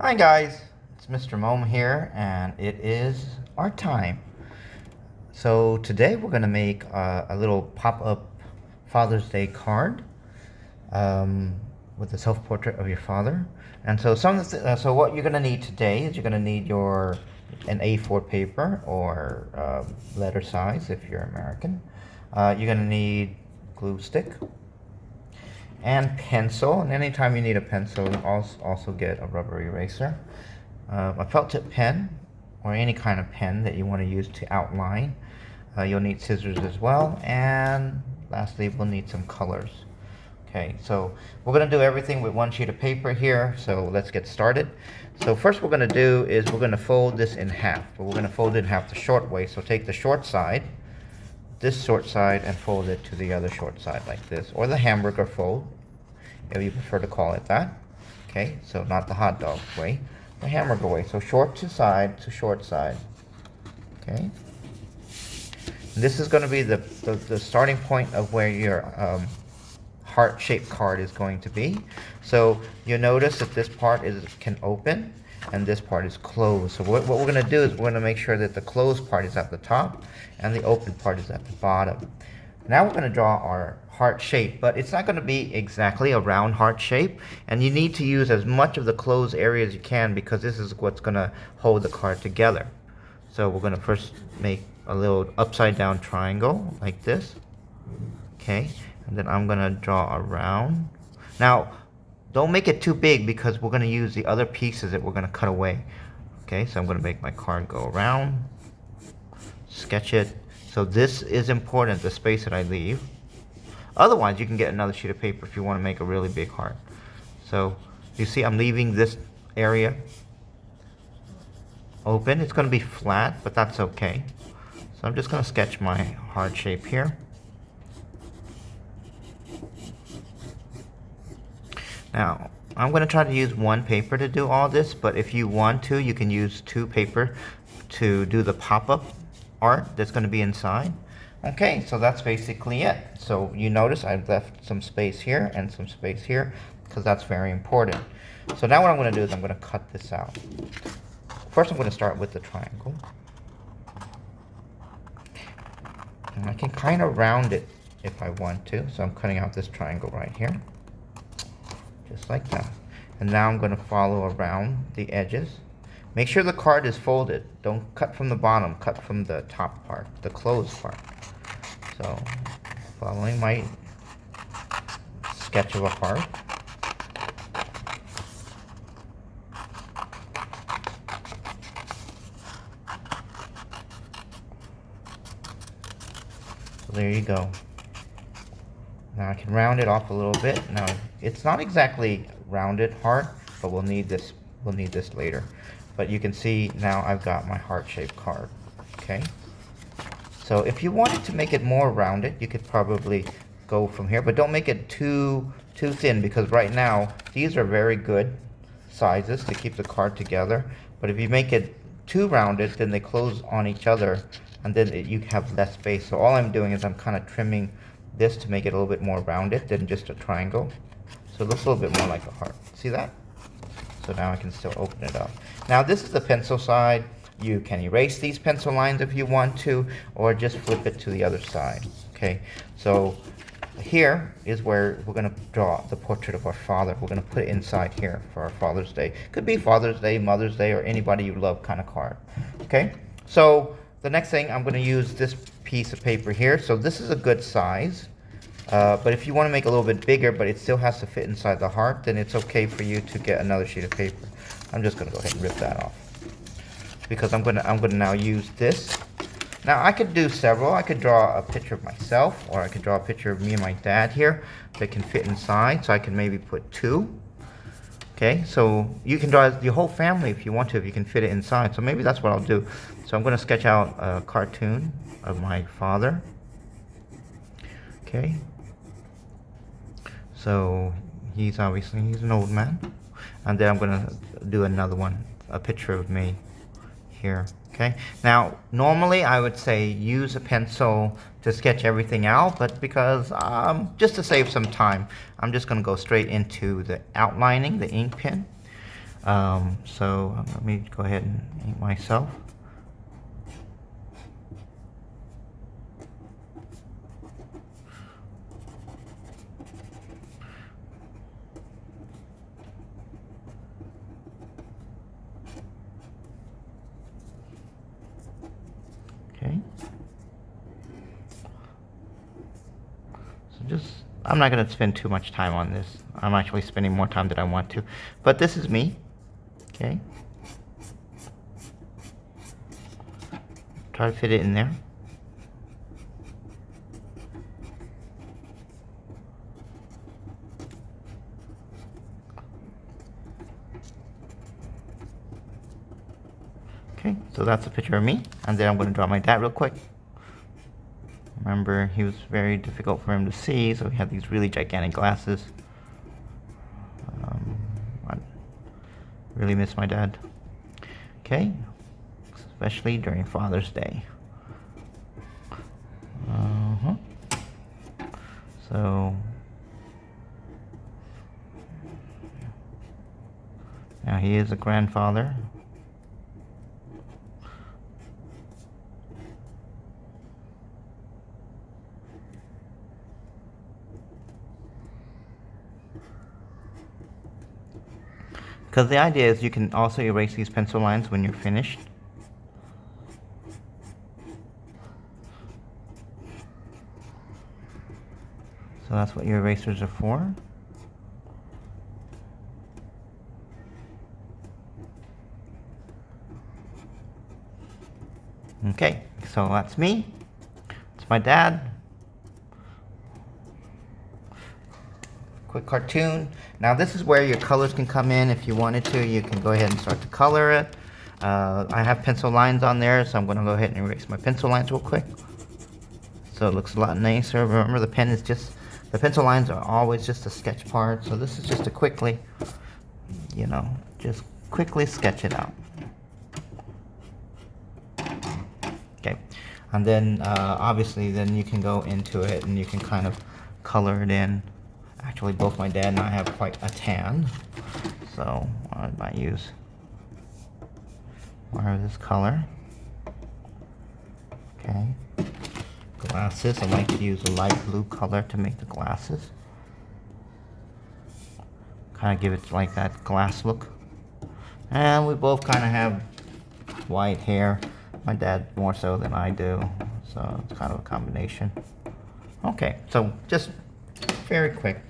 Hi guys, it's Mr. Mom here, and it is art time. So today we're gonna make a little pop-up Father's Day card with a self-portrait of your father. And so so what you're gonna need today is you're gonna need an A4 paper or letter size if you're American. You're gonna need glue stick and pencil, and anytime you need a pencil, you also get a rubber eraser, a felt tip pen or any kind of pen that you want to use to outline. You'll need scissors as well, and lastly we'll need some colors. Okay, so we're going to do everything with one sheet of paper here, so let's get started. So first we're going to do is we're going to fold this in half, but we're going to fold it in half the short way. So take the short side, this short side, and fold it to the other short side like this, or the hamburger fold if you prefer to call it that. Okay, so not the hot dog way, the hamburger way. So short to side to short side. Okay, and this is going to be the starting point of where your heart-shaped card is going to be. So you'll notice that this part can open and this part is closed. So what we're going to do is we're going to make sure that the closed part is at the top and the open part is at the bottom. Now we're going to draw our heart shape, but it's not going to be exactly a round heart shape, and you need to use as much of the closed area as you can because this is what's going to hold the card together. So we're going to first make a little upside down triangle like this. Okay, and then I'm going to draw a round. Now don't make it too big because we're going to use the other pieces that we're going to cut away. Okay, so I'm going to make my card go around, sketch it. So this is important, the space that I leave. Otherwise, you can get another sheet of paper if you want to make a really big heart. So you see I'm leaving this area open. It's going to be flat, but that's okay. So I'm just going to sketch my heart shape here. Now, I'm going to try to use one paper to do all this, but if you want to, you can use two paper to do the pop-up art that's going to be inside. Okay, so that's basically it. So you notice I've left some space here and some space here because that's very important. So now what I'm going to do is I'm going to cut this out. First I'm going to start with the triangle. And I can kind of round it if I want to. So I'm cutting out this triangle right here. Just like that. And now I'm going to follow around the edges. Make sure the card is folded. Don't cut from the bottom, cut from the top part, the closed part. So, following my sketch of a heart. So there you go. Now I can round it off a little bit. Now it's not exactly rounded heart, but we'll need this later. But you can see now I've got my heart-shaped card. Okay. So if you wanted to make it more rounded, you could probably go from here, but don't make it too thin because right now these are very good sizes to keep the card together. But if you make it too rounded, then they close on each other, and then you have less space. So all I'm doing is I'm kind of trimming this to make it a little bit more rounded than just a triangle. So it looks a little bit more like a heart. See that? So now I can still open it up. Now this is the pencil side. You can erase these pencil lines if you want to, or just flip it to the other side. Okay, so here is where we're going to draw the portrait of our father. We're going to put it inside here for our Father's Day. Could be Father's Day, Mother's Day, or anybody you love kind of card. Okay, so the next thing, I'm going to use this piece of paper here. So this is a good size. But if you want to make it a little bit bigger, but it still has to fit inside the heart, then it's okay for you to get another sheet of paper. I'm just going to go ahead and rip that off because I'm going to now use this. Now I could do several. I could draw a picture of myself, or I could draw a picture of me and my dad here that can fit inside. So I can maybe put two. Okay, so you can draw your whole family if you want to, if you can fit it inside. So maybe that's what I'll do. So I'm going to sketch out a cartoon of my father. Okay. So he's an old man. And then I'm going to do another one, a picture of me here. Okay. Now, normally I would say use a pencil to sketch everything out, but because just to save some time, I'm just going to go straight into the outlining, the ink pen. So let me go ahead and ink myself. Okay. So I'm not going to spend too much time on this. I'm actually spending more time than I want to. But this is me. Okay. Try to fit it in there. Okay, so that's a picture of me. And then I'm going to draw my dad real quick. Remember, he was very difficult for him to see, so he had these really gigantic glasses. I really miss my dad. Okay, especially during Father's Day. So now he is a grandfather. Because the idea is you can also erase these pencil lines when you're finished. So that's what your erasers are for. Okay, so that's me. It's my dad. Quick cartoon. Now this is where your colors can come in. If you wanted to, you can go ahead and start to color it. I have pencil lines on there, so I'm going to go ahead and erase my pencil lines real quick. So it looks a lot nicer. Remember, the pencil lines are always just a sketch part. So this is just to quickly, just quickly sketch it out. Okay, and then obviously then you can go into it and you can kind of color it in. Actually, both my dad and I have quite a tan, so I might use more of this color. Okay, glasses. I like to use a light blue color to make the glasses. Kind of give it like that glass look. And we both kind of have white hair. My dad more so than I do, so it's kind of a combination. Okay, so just very quick.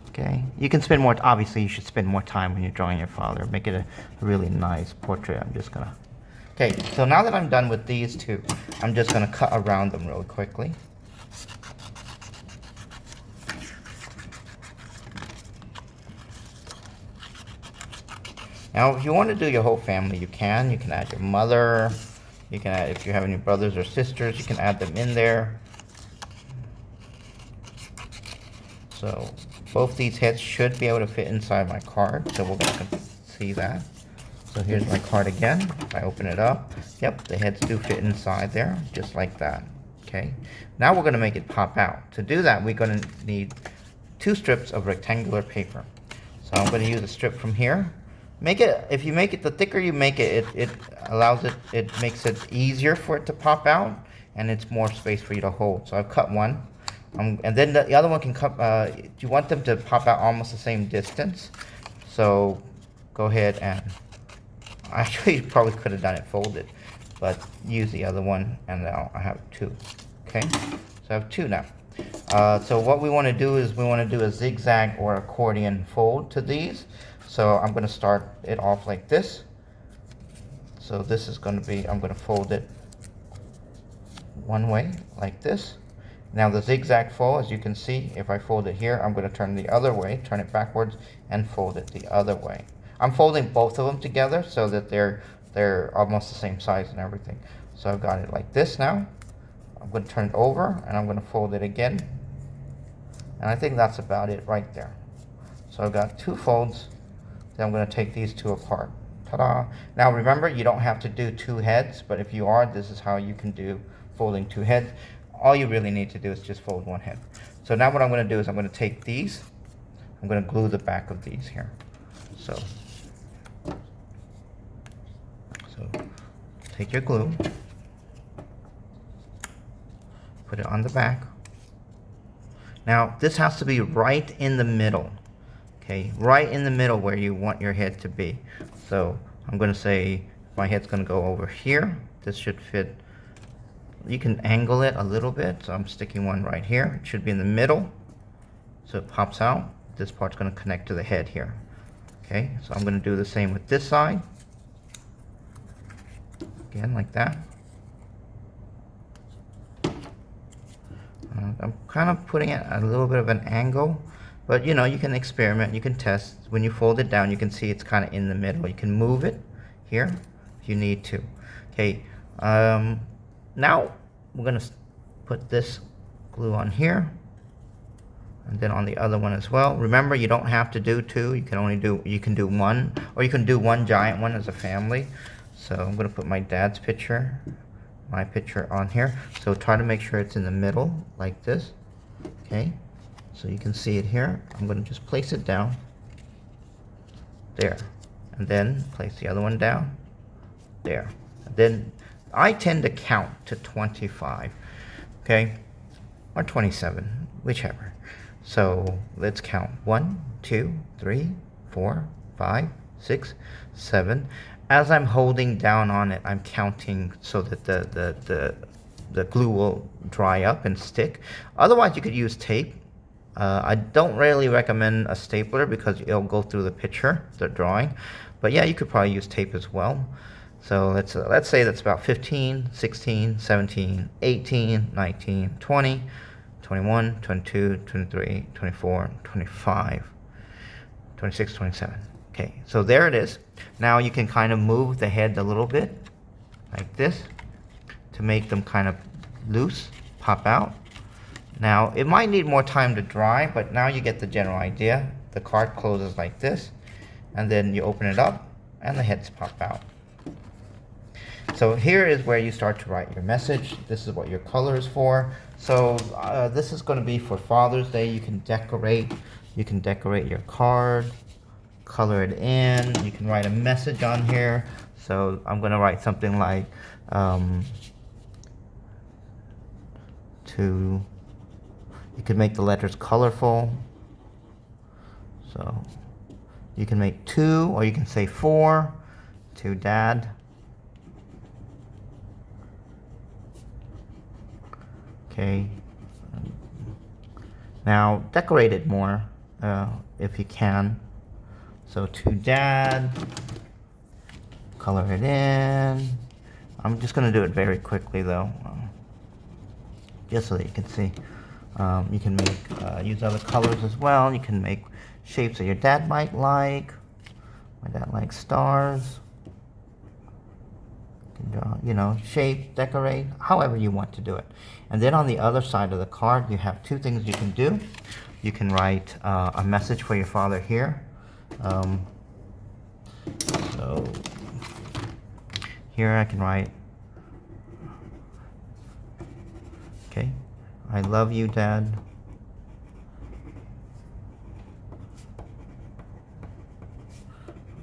Okay, you can spend more, obviously you should spend more time when you're drawing your father. Make it a really nice portrait. I'm just gonna, okay, so now that I'm done with these two, I'm just gonna cut around them really quickly. Now, if you want to do your whole family, you can. You can add your mother. You can add, if you have any brothers or sisters, you can add them in there. So both these heads should be able to fit inside my card. So we're going to see that. So here's my card again. If I open it up, yep, the heads do fit inside there, just like that. Okay. Now we're going to make it pop out. To do that, we're going to need 2 strips of rectangular paper. So I'm going to use a strip from here. Make it, if you make it, the thicker you make it, it allows it, it makes it easier for it to pop out, and it's more space for you to hold. So I've cut one, and then the other one can cut, you want them to pop out almost the same distance. So go ahead and, actually you probably could have done it folded, but use the other one, and now I have 2. Okay, so I have 2 now. So what we want to do is we want to do a zigzag or accordion fold to these. So I'm going to start it off like this. So this is going to be, I'm going to fold it one way like this. Now the zigzag fold, as you can see, if I fold it here, I'm going to turn the other way, turn it backwards, and fold it the other way. I'm folding both of them together so that they're almost the same size and everything. So I've got it like this now. I'm going to turn it over, and I'm going to fold it again. And I think that's about it right there. So I've got 2 folds. Then I'm going to take these 2 apart. Ta-da! Now remember, you don't have to do 2 heads, but if you are, this is how you can do folding 2 heads. All you really need to do is just fold 1 head. So now what I'm going to do is I'm going to take these, I'm going to glue the back of these here. So So take your glue, put it on the back. Now this has to be right in the middle, okay? Right in the middle where you want your head to be. So I'm gonna say my head's gonna go over here. This should fit. You can angle it a little bit, so I'm sticking one right here. It should be in the middle, so it pops out. This part's gonna connect to the head here. Okay, so I'm gonna do the same with this side. Again, like that. I'm kind of putting it at a little bit of an angle, but you know, you can experiment, you can test. When you fold it down, you can see it's kind of in the middle. You can move it here if you need to. Okay, now we're gonna put this glue on here, and then on the other one as well. Remember, you don't have to do two. You can do one, or you can do one giant one as a family. So I'm gonna put my dad's picture, my picture on here. So try to make sure it's in the middle like this. Okay, so you can see it here. I'm gonna just place it down there, and then place the other one down there. And then I tend to count to 25, okay, or 27, whichever. So let's count 1, 2, 3, 4, 5, 6, 7. As I'm holding down on it, I'm counting so that the glue will dry up and stick. Otherwise, you could use tape. I don't really recommend a stapler because it'll go through the picture, the drawing. But yeah, you could probably use tape as well. So let's say that's about 15, 16, 17, 18, 19, 20, 21, 22, 23, 24, 25, 26, 27. Okay, so there it is. Now you can kind of move the head a little bit, like this, to make them kind of loose, pop out. Now, it might need more time to dry, but now you get the general idea. The card closes like this, and then you open it up, and the heads pop out. So here is where you start to write your message. This is what your color is for. So this is going to be for Father's Day. You can decorate your card, color it in. You can write a message on here. So I'm going to write something like you can make the letters colorful. So you can make 2, or you can say 4 to Dad. Okay. Now decorate it more if you can. So to Dad, color it in. I'm just going to do it very quickly though, just so that you can see. You can make use other colors as well. You can make shapes that your dad might like. My dad likes stars. You can draw, you know, shape, decorate, however you want to do it. And then on the other side of the card, you have 2 things you can do. You can write a message for your father here. So here I can write, okay, I love you, Dad.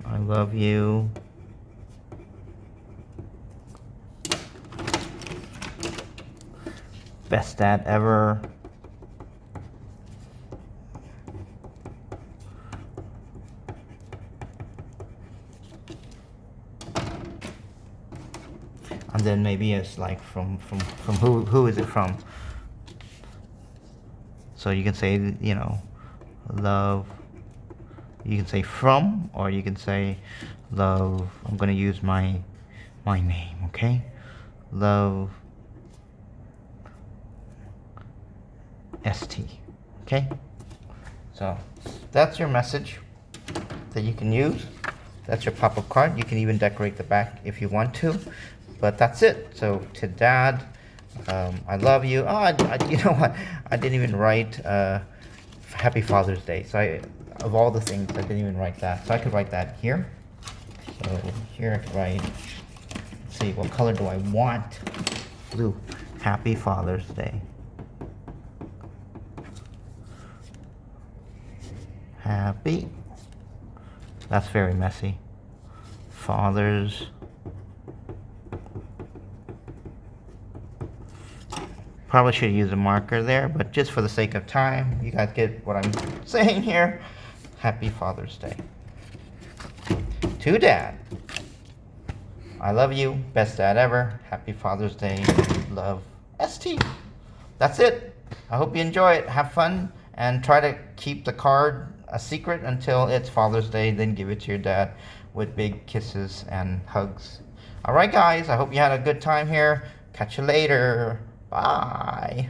I love you. Best dad ever. And then maybe it's like from who is it from? So you can say, you know, love. You can say from, or you can say love. I'm gonna use my name, okay? Love ST, okay? So that's your message that you can use. That's your pop-up card. You can even decorate the back if you want to, but that's it. So to Dad, I love you. Oh, you know what? I didn't even write Happy Father's Day. So of all the things, I didn't even write that. So I could write that here. So here I could write, let's see, what color do I want? Blue. Happy Father's Day. Happy. That's very messy. Father's Probably should use a marker there, but just for the sake of time, you guys get what I'm saying here. Happy Father's Day. To Dad. I love you. Best dad ever. Happy Father's Day. Love, ST. That's it. I hope you enjoy it. Have fun and try to keep the card a secret until it's Father's Day. Then give it to your dad with big kisses and hugs. All right, guys. I hope you had a good time here. Catch you later. Bye.